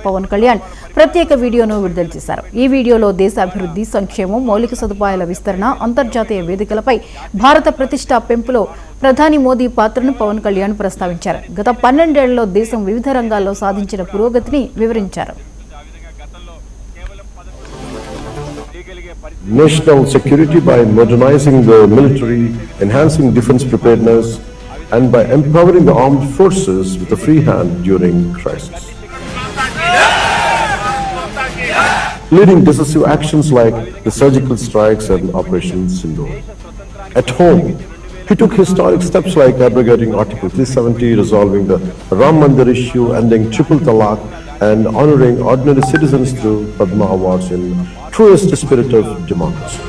పవన్ కళ్యాణ్ ప్రత్యేక వీడియోను విడుదల చేశారు. ఈ వీడియోలో దేశ అభివృద్ధి, సంక్షేమం, మౌలిక సదుపాయాల విస్తరణ, అంతర్జాతీయ వేదికలపై భారత ప్రతిష్ట పెంపులో ప్రధాని మోదీ పాత్రను పవన్ కళ్యాణ్ ప్రస్తావించారు. గత 12 ఏళ్లలో దేశం వివిధ రంగాల్లో సాధించిన పురోగతిని వివరించారు. National security by modernizing the military, enhancing defense preparedness, and by empowering the armed forces with a free hand during crisis. Leading decisive actions like the surgical strikes and Operation Sindoor. At home, he took historic steps like abrogating Article 370, resolving the Ram Mandir issue, ending triple talaq, and honoring ordinary citizens through Padma Awards in truest spirit of democracy.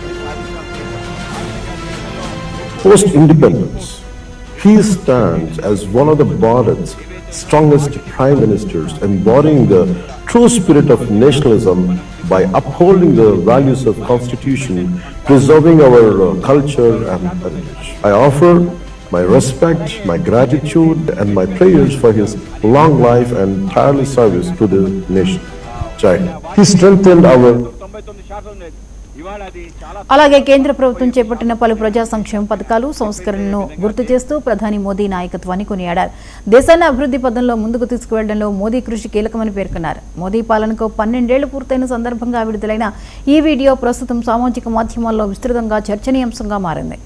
Post-independence, he stands as one of the Bharat's strongest prime ministers, embodying the true spirit of nationalism by upholding the values of Constitution, preserving our culture and heritage. I offer my respect, my gratitude, and my prayers for his long life and tireless service to the nation. Jai. He strengthened our అలాగే కేంద్ర ప్రభుత్వం చేపట్టిన పలు ప్రజా సంక్షేమ పథకాలు, సంస్కరణలను గుర్తు చేస్తూ ప్రధాని మోదీ నాయకత్వాన్ని కొనియాడారు. దేశాన్ని అభివృద్ధి పథంలో ముందుకు తీసుకువెళ్లడంలో మోదీ కృషి కీలకమని పేర్కొన్నారు. మోదీ పాలనకు 12 ఏళ్లు పూర్తయిన సందర్భంగా విడుదలైన ఈ వీడియో ప్రస్తుతం సామాజిక మాధ్యమాల్లో విస్తృతంగా చర్చనీయాంశంగా మారింది.